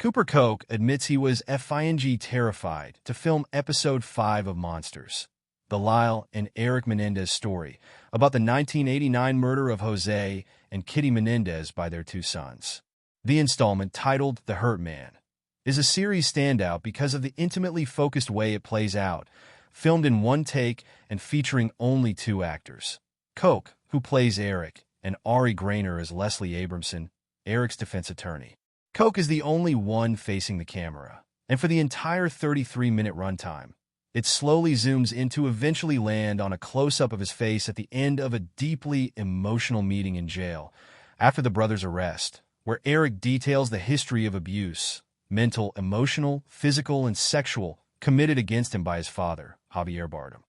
Cooper Koch admits he was FING terrified to film Episode 5 of Monsters, the Lyle and Eric Menendez story about the 1989 murder of Jose and Kitty Menendez by their two sons. The installment, titled The Hurt Man, is a series standout because of the intimately focused way it plays out, filmed in one take and featuring only two actors. Koch, who plays Eric, and Ari Grainer as Leslie Abramson, Eric's defense attorney. Koch is the only one facing the camera, and for the entire 33-minute runtime, it slowly zooms in to eventually land on a close-up of his face at the end of a deeply emotional meeting in jail after the brothers' arrest, where Eric details the history of abuse, mental, emotional, physical, and sexual, committed against him by his father, Javier Bardem.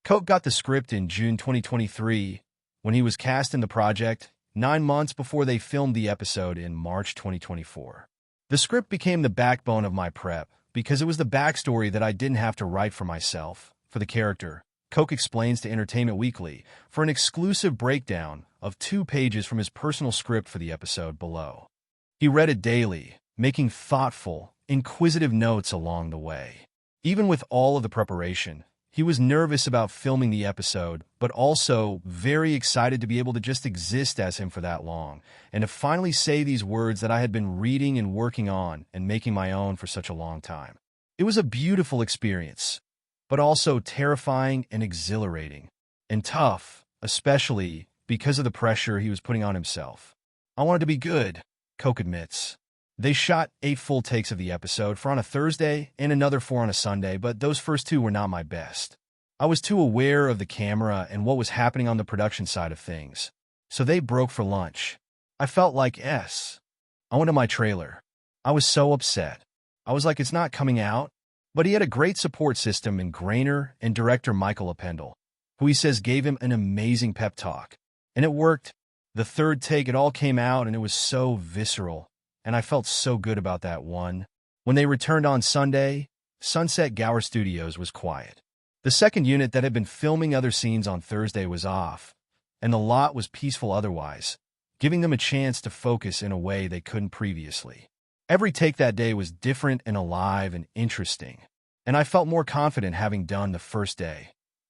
Koch got the script in June 2023 when he was cast in the project 9 months before they filmed the episode in March 2024. The script became the backbone of my prep because it was the backstory that I didn't have to write for myself. For the character, Koch explains to Entertainment Weekly for an exclusive breakdown of 2 pages from his personal script for the episode below. He read it daily, making thoughtful, inquisitive notes along the way. Even with all of the preparation, he was nervous about filming the episode, but also very excited to be able to just exist as him for that long, and to finally say these words that I had been reading and working on and making my own for such a long time. It was a beautiful experience, but also terrifying and exhilarating, and tough, especially because of the pressure he was putting on himself. I wanted to be good, Koch admits. They shot 8 full takes of the episode, 4 on a Thursday and another 4 on a Sunday, but those first 2 were not my best. I was too aware of the camera and what was happening on the production side of things, so they broke for lunch. I felt like I went to my trailer. I was so upset. I was like, it's not coming out. But he had a great support system in Grainer and director Michael Appendel, who he says gave him an amazing pep talk. And it worked. The 3rd take, it all came out, and it was so visceral. And I felt so good about that one. When they returned on Sunday, Sunset Gower Studios was quiet. The second unit that had been filming other scenes on Thursday was off, and the lot was peaceful otherwise, giving them a chance to focus in a way they couldn't previously. Every take that day was different and alive and interesting, and I felt more confident having done the first day,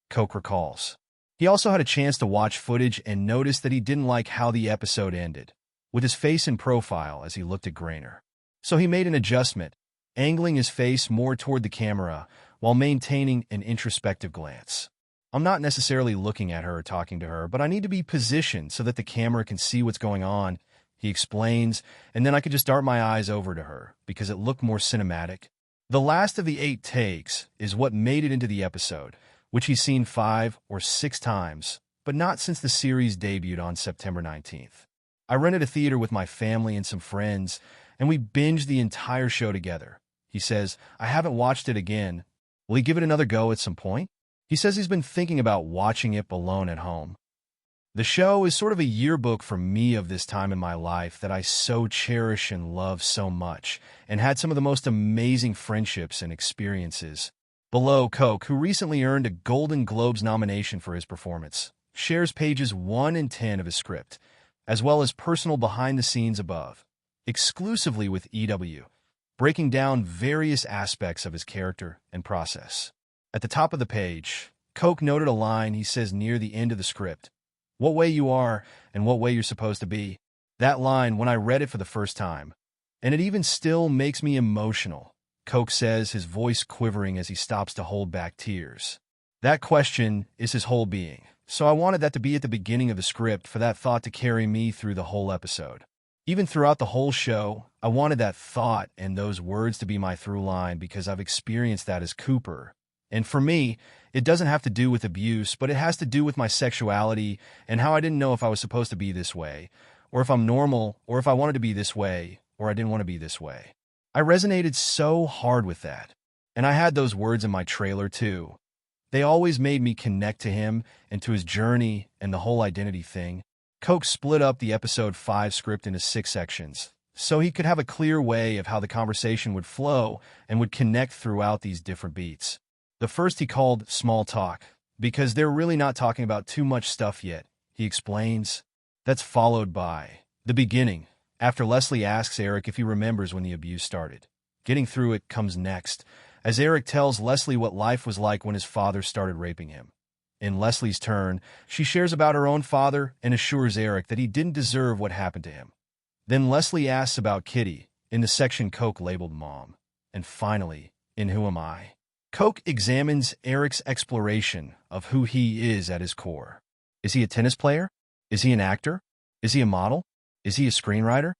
Koch recalls. He also had a chance to watch footage and noticed that he didn't like how the episode ended, with his face in profile as he looked at Grainer. So he made an adjustment, angling his face more toward the camera while maintaining an introspective glance. I'm not necessarily looking at her or talking to her, but I need to be positioned so that the camera can see what's going on, he explains, and then I could just dart my eyes over to her because it looked more cinematic. The last of the 8 takes is what made it into the episode, which he's seen 5 or 6 times, but not since the series debuted on September 19th. I rented a theater with my family and some friends, and we binged the entire show together. He says, I haven't watched it again. Will he give it another go at some point? He says he's been thinking about watching it alone at home. The show is sort of a yearbook for me of this time in my life that I so cherish and love so much, and had some of the most amazing friendships and experiences. Below, Koch, who recently earned a Golden Globes nomination for his performance, shares pages 1 and 10 of his script, as well as personal behind-the-scenes above, exclusively with EW, breaking down various aspects of his character and process. At the top of the page, Koch noted a line he says near the end of the script, "What way you are and what way you're supposed to be." That line, when I read it for the first time, and it even still makes me emotional, Koch says, his voice quivering as he stops to hold back tears. That question is his whole being. So I wanted that to be at the beginning of the script for that thought to carry me through the whole episode. Even throughout the whole show, I wanted that thought and those words to be my through line because I've experienced that as Cooper. And for me, it doesn't have to do with abuse, but it has to do with my sexuality and how I didn't know if I was supposed to be this way, or if I'm normal, or if I wanted to be this way, or I didn't want to be this way. I resonated so hard with that. And I had those words in my trailer too. They always made me connect to him and to his journey and the whole identity thing. Koch split up the episode 5 script into 6 sections, so he could have a clear way of how the conversation would flow and would connect throughout these different beats. The first he called Small Talk, because they're really not talking about too much stuff yet, he explains. That's followed by The Beginning, After Leslie asks Eric if he remembers when the abuse started. Getting through it comes next, as Eric tells Leslie what life was like when his father started raping him. In Leslie's turn, she shares about her own father and assures Eric that he didn't deserve what happened to him. Then Leslie asks about Kitty, in the section Koch labeled Mom. And finally, in Who Am I? Koch examines Eric's exploration of who he is at his core. Is he a tennis player? Is he an actor? Is he a model? Is he a screenwriter?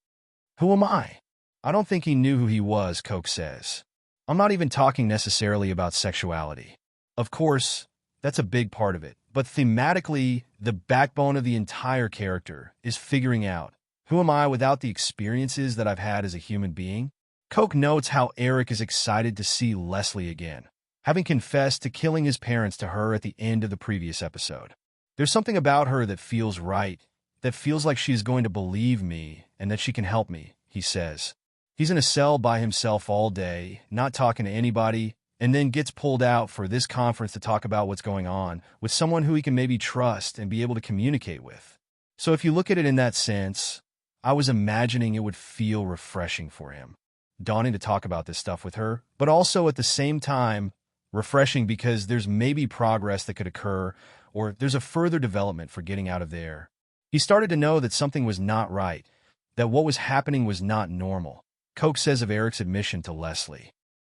Who am I? I don't think he knew who he was, Koch says. I'm not even talking necessarily about sexuality. Of course, that's a big part of it, but thematically, the backbone of the entire character is figuring out, who am I without the experiences that I've had as a human being? Koch notes how Eric is excited to see Leslie again, having confessed to killing his parents to her at the end of the previous episode. There's something about her that feels right, that feels like she's going to believe me and that she can help me, he says. He's in a cell by himself all day, not talking to anybody, and then gets pulled out for this conference to talk about what's going on with someone who he can maybe trust and be able to communicate with. So if you look at it in that sense, I was imagining it would feel refreshing for him, daunting to talk about this stuff with her, but also at the same time, refreshing because there's maybe progress that could occur or there's a further development for getting out of there. He started to know that something was not right, that what was happening was not normal. Koch says of Eric's admission to Leslie.